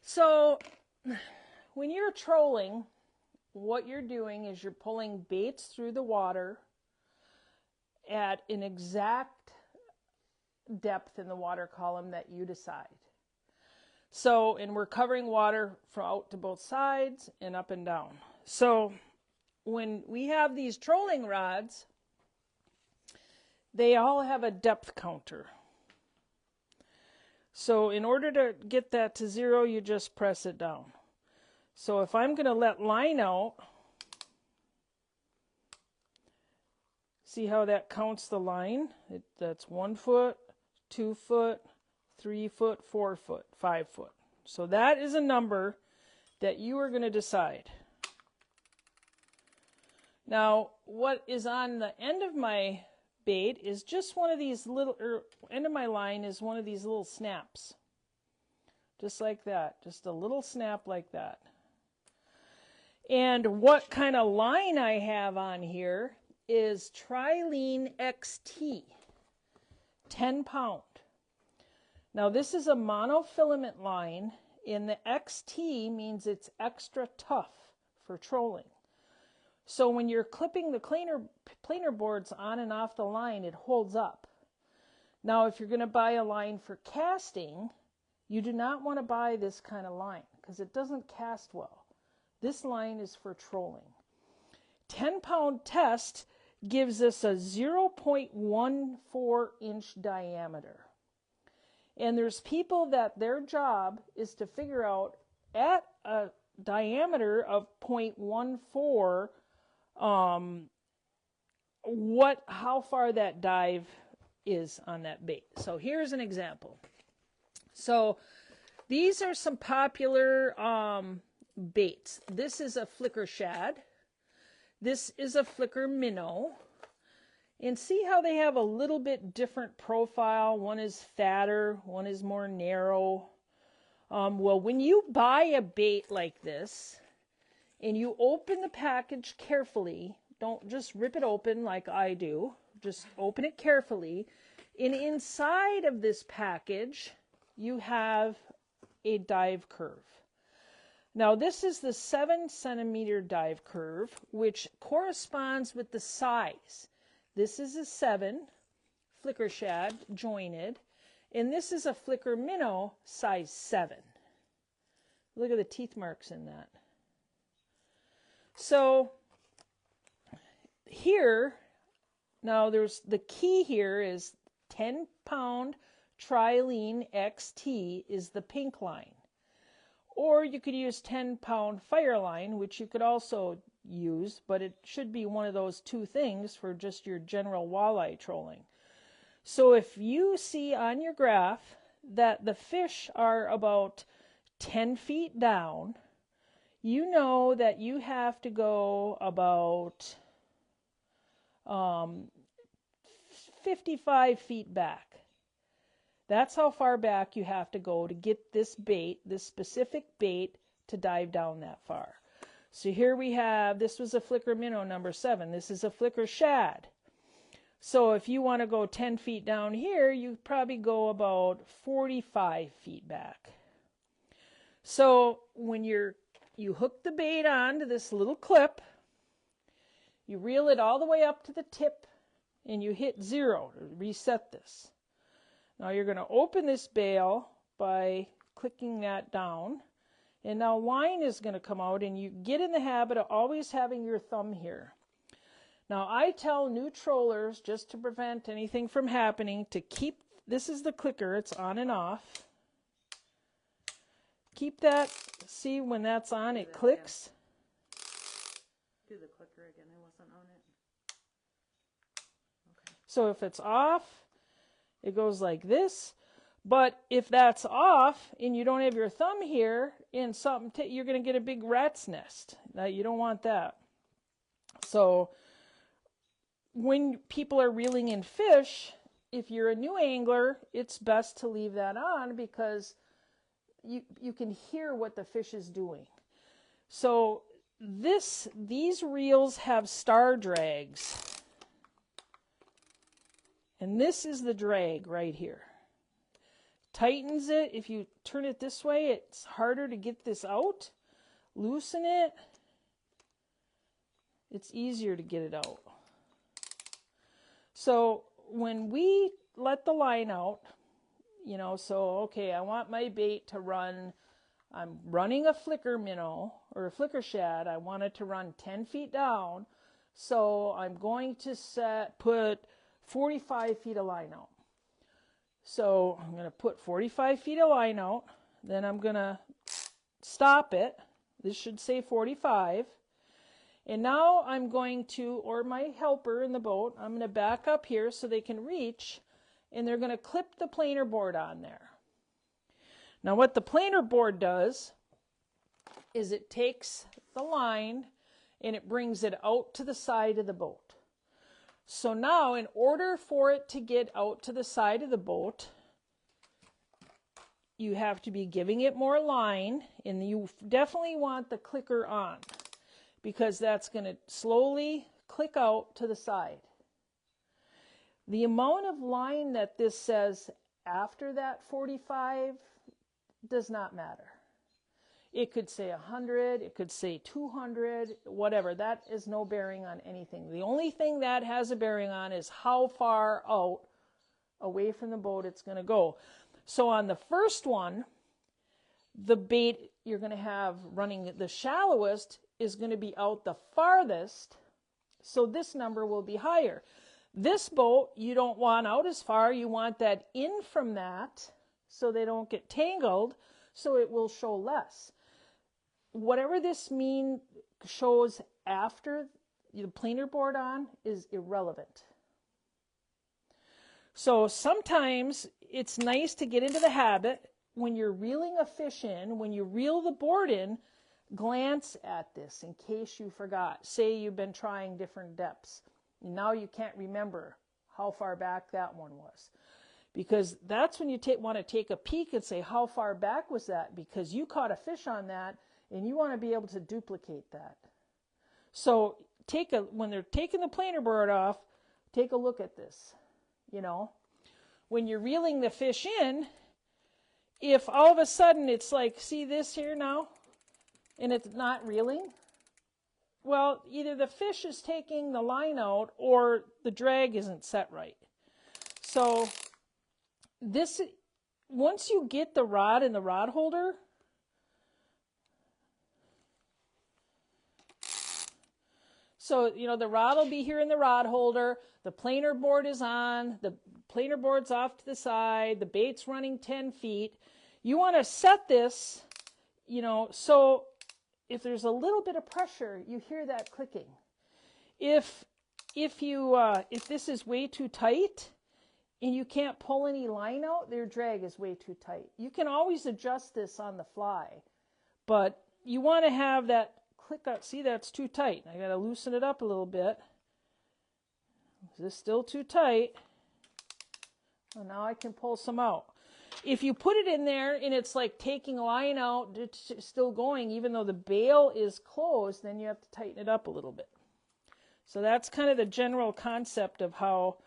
So when you're trolling, what you're doing is you're pulling baits through the water at an exact depth in the water column that you decide. So, and we're covering water from out to both sides and up and down. So when we have these trolling rods, they all have a depth counter. So in order to get that to 0, you just press it down. So if I'm going to let line out, see how that counts the line? That's 1 foot, 2 foot, 3 foot, 4 foot, 5 foot. So that is a number that you are going to decide. Now, what is on the end of my bait is just one of these little, end of my line is one of these little snaps. Just like that. Just a little snap like that. And what kind of line I have on here is Trilene XT, 10 pound. Now this is a monofilament line, and the XT means it's extra tough for trolling. So when you're clipping the planer boards on and off the line, it holds up. Now if you're going to buy a line for casting, you do not want to buy this kind of line because it doesn't cast well. This line is for trolling. 10 pound test gives us a 0.14 inch diameter. And there's people that their job is to figure out at a diameter of 0.14 how far that dive is on that bait. So here's an example. So these are some popular baits. This is a flicker shad. This is a flicker minnow. And see how they have a little bit different profile. One is fatter, one is more narrow. Well, when you buy a bait like this and you open the package carefully, don't just rip it open like I do. Just open it carefully. And inside of this package, you have a dive curve. Now this is the 7 centimeter dive curve, which corresponds with the size. This is a 7 flicker shad jointed, and this is a flicker minnow size 7. Look at the teeth marks in that. So here, now there's the key here is 10 pound Trilene XT is the pink line. Or you could use 10 pound fire line, which you could also use, but it should be one of those two things for just your general walleye trolling. So if you see on your graph that the fish are about 10 feet down, you know that you have to go about 55 feet back. That's how far back you have to go to get this bait, this specific bait, to dive down that far. So here we have, this was a flicker minnow number 7. This is a flicker shad. So if you want to go 10 feet down here, you probably go about 45 feet back. So when you hook the bait onto this little clip, you reel it all the way up to the tip, and you hit 0 to reset this. Now you're going to open this bail by clicking that down. And now line is going to come out, and you get in the habit of always having your thumb here. Now I tell new trollers, just to prevent anything from happening, to keep, this is the clicker, it's on and off. Keep that, see when that's on, it clicks. Do the clicker again, I wasn't on it. Okay. So if it's off, it goes like this. But if that's off and you don't have your thumb here and something, you're going to get a big rat's nest. Now, you don't want that. So when people are reeling in fish, if you're a new angler, it's best to leave that on because you can hear what the fish is doing. So these reels have star drags. And this is the drag right here. tightens it. If you turn it this way, it's harder to get this out. Loosen it. It's easier to get it out. So when we let the line out, so, okay, I want my bait to run, I'm running a flicker minnow or a flicker shad. I want it to run 10 feet down. So I'm going to put 45 feet of line out. So I'm going to put 45 feet of line out. Then I'm going to stop it. This should say 45. And now I'm going to, or my helper in the boat, I'm going to back up here so they can reach, and they're going to clip the planer board on there. Now what the planer board does is it takes the line and it brings it out to the side of the boat. So now in order for it to get out to the side of the boat, you have to be giving it more line, and you definitely want the clicker on because that's going to slowly click out to the side. The amount of line that this says after that 45 does not matter. It could say 100, it could say 200, whatever. That is no bearing on anything. The only thing that has a bearing on is how far out away from the boat it's going to go. So on the first one, the bait you're going to have running the shallowest is going to be out the farthest, so this number will be higher. This boat, you don't want out as far. You want that in from that so they don't get tangled, so it will show less. Whatever this shows after the planer board on is irrelevant. So sometimes it's nice to get into the habit when you're reeling a fish in, when you reel the board in, glance at this in case you forgot. Say you've been trying different depths. Now you can't remember how far back that one was. Because that's when you want to take a peek and say, how far back was that? Because you caught a fish on that and you want to be able to duplicate that. So when they're taking the planer board off, take a look at this. When you're reeling the fish in, if all of a sudden it's like, see this here now, and it's not reeling, well, either the fish is taking the line out or the drag isn't set right. So once you get the rod in the rod holder, so, the rod will be here in the rod holder, the planer board is on, the planer board's off to the side, the bait's running 10 feet. You want to set this, so if there's a little bit of pressure, you hear that clicking. If this is way too tight and you can't pull any line out, their drag is way too tight. You can always adjust this on the fly, but you want to have that click out. See, that's too tight. I got to loosen it up a little bit. Is this still too tight? Well, now I can pull some out. If you put it in there and it's like taking a line out, it's still going, even though the bail is closed, then you have to tighten it up a little bit. So that's kind of the general concept of how,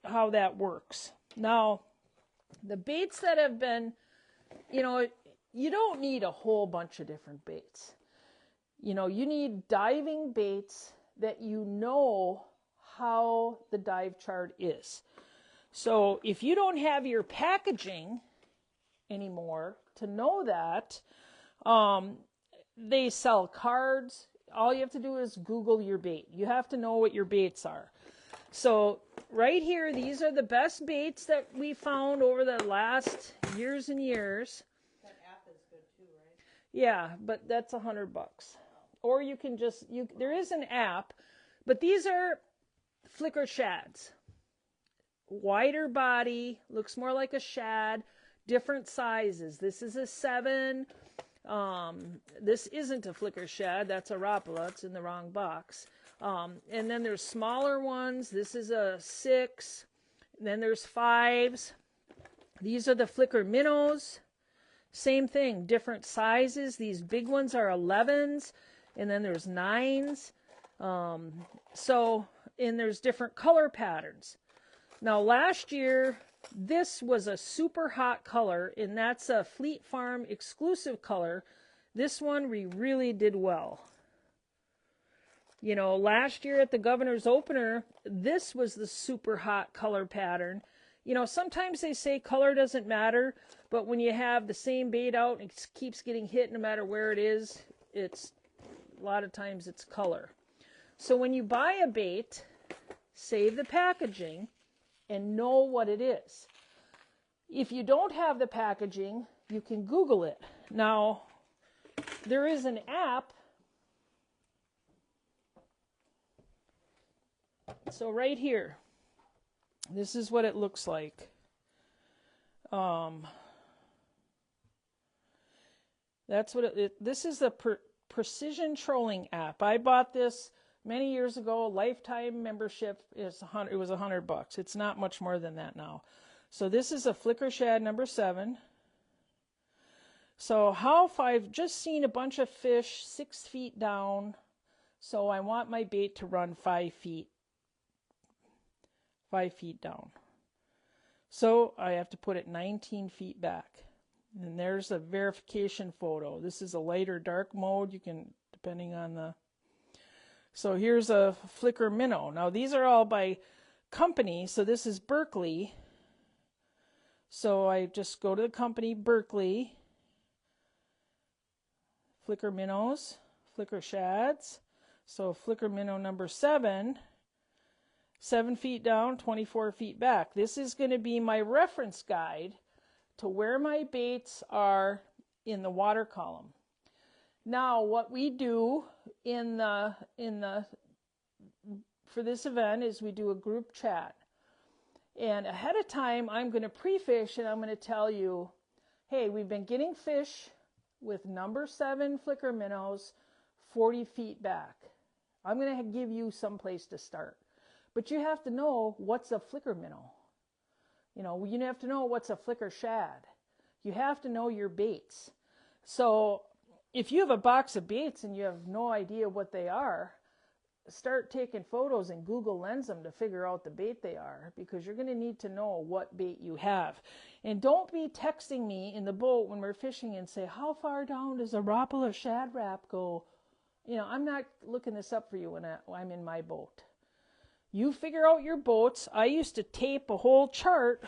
how that works. Now, the baits that have been, you don't need a whole bunch of different baits. You need diving baits that how the dive chart is. So if you don't have your packaging anymore to know that, they sell cards. All you have to do is Google your bait. You have to know what your baits are. So right here, these are the best baits that we found over the last years and years. That app is good too, right? Yeah, but that's $100. Or you can there is an app, but these are flicker shads. Wider body, looks more like a shad, different sizes. This is a 7. This isn't a flicker shad, that's a Rapala, it's in the wrong box. And then there's smaller ones. This is a 6. And then there's 5s. These are the flicker minnows. Same thing, different sizes. These big ones are 11s, and then there's 9s. And there's different color patterns. Now last year, This was a super hot color, and that's a Fleet Farm exclusive color. This one we really did well. You know, last year at the Governor's Opener, this was the super hot color pattern. You know, sometimes they say color doesn't matter, but when you have the same bait out and it keeps getting hit no matter where it is, it's a lot of times it's color. So when you buy a bait, save the packaging and know what it is. If you don't have the packaging, you can Google it. Now, there is an app. So right here, this is what it looks like. That's what this is the precision trolling app. I bought this many years ago. Lifetime membership is it was $100. It's not much more than that now. So this is a flicker shad number 7. So I've just seen a bunch of fish 6 feet down. So I want my bait to run 5 feet. 5 feet down. So I have to put it 19 feet back. And there's a verification photo. This is a light or dark mode. You can, depending on the... So here's a flicker minnow. Now these are all by company. So this is Berkeley. So I just go to the company, Berkeley. Flicker minnows, flicker shads. So flicker minnow number 7. 7 feet down, 24 feet back. This is going to be my reference guide to where my baits are in the water column. Now, what we do for this event is we do a group chat. And ahead of time, I'm going to pre-fish and I'm going to tell you, hey, we've been getting fish with number 7 flicker minnows 40 feet back. I'm going to give you some place to start. But you have to know what's a flicker minnow. You know, you have to know what's a flicker shad. You have to know your baits. So if you have a box of baits and you have no idea what they are, start taking photos and Google Lens them to figure out the bait they are, because you're going to need to know what bait you have. And don't be texting me in the boat when we're fishing and say, how far down does a Rapala shad wrap go? You know, I'm not looking this up for you when I'm in my boat. You figure out your boats. I used to tape a whole chart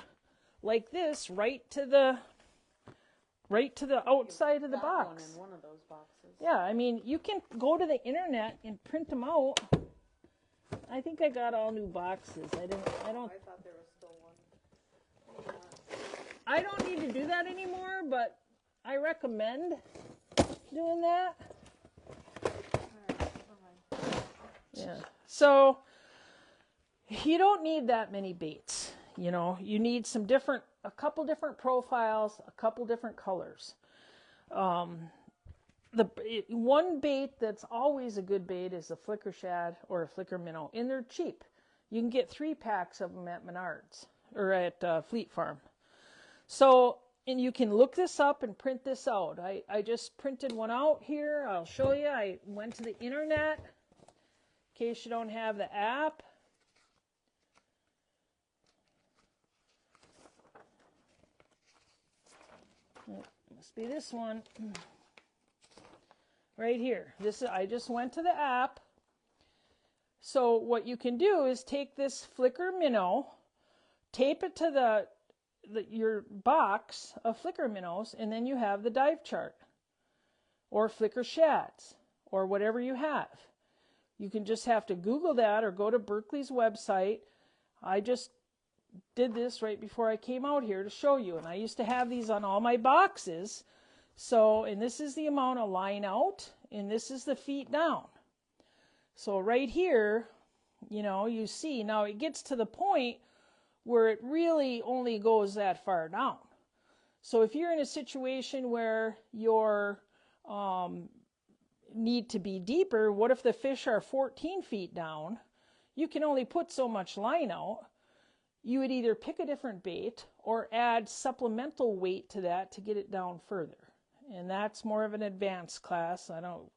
like this right to the outside of the box. One in one of those boxes. Yeah, I mean, you can go to the internet and print them out. I think I got all new boxes. I thought there was still one. I don't need to do that anymore, but I recommend doing that. Alright, never mind. Yeah. So you don't need that many baits. You know, you need a couple different profiles, a couple different colors. One bait that's always a good bait is a flicker shad or a flicker minnow, and they're cheap. You can get 3 packs of them at Menards or at Fleet Farm. So, and you can look this up and print this out. I just printed one out here. I'll show you. I went to the internet in case you don't have the app. It must be this one right here. I just went to the app. So what you can do is take this flicker minnow, tape it to your box of flicker minnows, and then you have the dive chart or flicker shads or whatever you have. You can just have to Google that or go to Berkeley's website. I just did this right before I came out here to show you, and I used to have these on all my boxes. So, and this is the amount of line out, and this is the feet down. So right here, you know, you see, now it gets to the point where it really only goes that far down. So if you're in a situation where you're need to be deeper, what if the fish are 14 feet down? You can only put so much line out. You would either pick a different bait or add supplemental weight to that to get it down further. And that's more of an advanced class.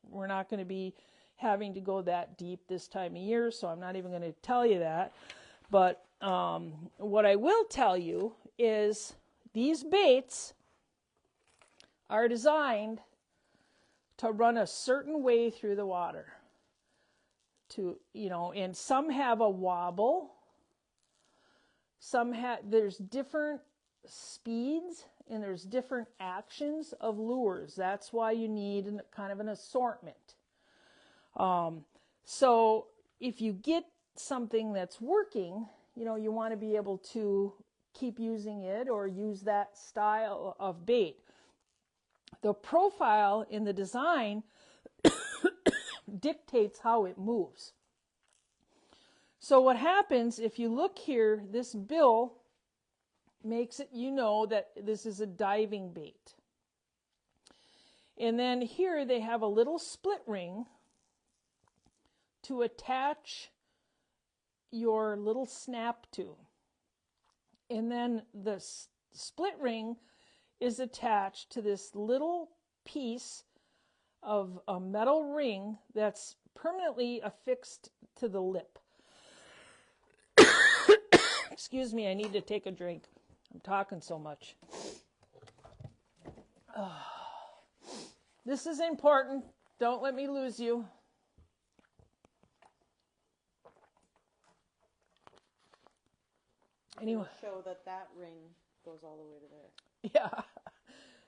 We're not going to be having to go that deep this time of year, so I'm not even going to tell you that. But what I will tell you is these baits are designed to run a certain way through the water. And some have a wobble. There's different speeds and there's different actions of lures. That's why you need kind of an assortment. So if you get something that's working, you want to be able to keep using it or use that style of bait. The profile in the design dictates how it moves. So what happens, if you look here, this bill makes it that this is a diving bait. And then here they have a little split ring to attach your little snap to. And then the split ring is attached to this little piece of a metal ring that's permanently affixed to the lip. Excuse me, I need to take a drink. I'm talking so much. This is important. Don't let me lose you. Anyway. Show that ring goes all the way to there. Yeah.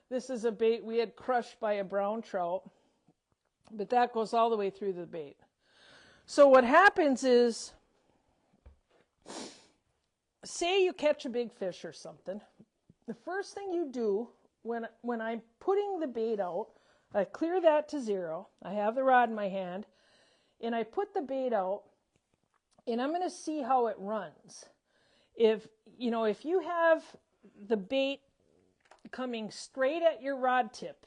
This is a bait we had crushed by a brown trout, but that goes all the way through the bait. So what happens is, say you catch a big fish or something, the first thing you do when I'm putting the bait out, I clear that to 0. I have the rod in my hand, and I put the bait out, and I'm going to see how it runs. If you have the bait coming straight at your rod tip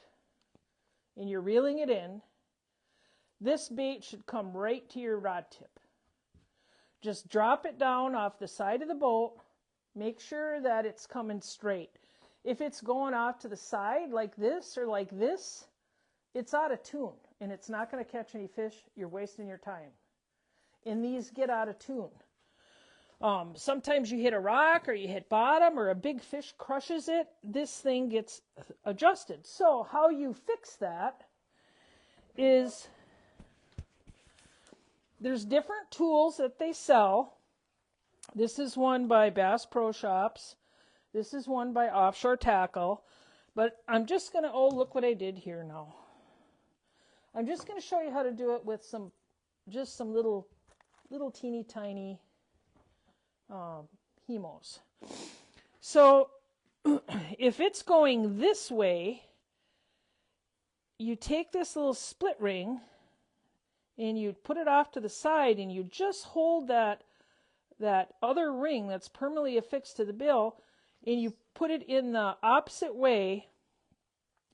and you're reeling it in, this bait should come right to your rod tip. Just drop it down off the side of the boat. Make sure that it's coming straight. If it's going off to the side like this or like this, it's out of tune and it's not going to catch any fish. You're wasting your time. And these get out of tune. Sometimes you hit a rock or you hit bottom or a big fish crushes it. This thing gets adjusted. So how you fix that is there's different tools that they sell. This is one by Bass Pro Shops. This is one by Offshore Tackle. But I'm just going to, look what I did here now. I'm just going to show you how to do it with some little teeny tiny hemos. So if it's going this way, you take this little split ring and you put it off to the side and you just hold that other ring that's permanently affixed to the bill and you put it in the opposite way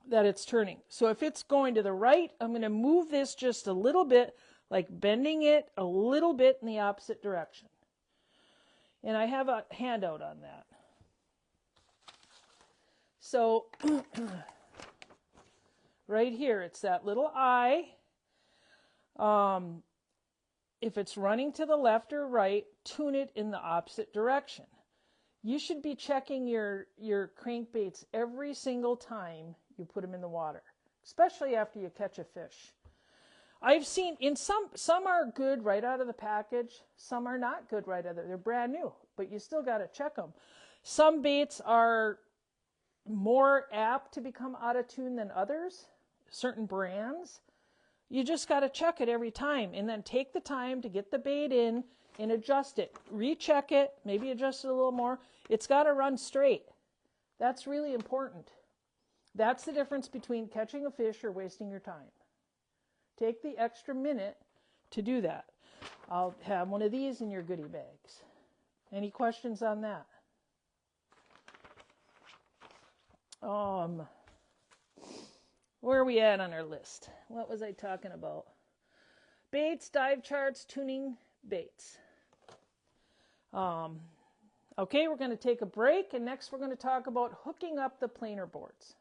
that it's turning. So if it's going to the right, I'm going to move this just a little bit, like bending it a little bit in the opposite direction. And I have a handout on that. So right here, it's that little eye. If it's running to the left or right, tune it in the opposite direction. You should be checking your crankbaits every single time you put them in the water, especially after you catch a fish. I've seen some are good right out of the package, some are not good right out of they're brand new, but you still got to check them. Some baits are more apt to become out of tune than others, certain brands. You just got to check it every time and then take the time to get the bait in and adjust it. Recheck it, maybe adjust it a little more. It's got to run straight. That's really important. That's the difference between catching a fish or wasting your time. Take the extra minute to do that. I'll have one of these in your goodie bags. Any questions on that? Where are we at on our list? What was I talking about? Baits, dive charts, tuning baits. Okay, we're going to take a break, and next we're going to talk about hooking up the planer boards.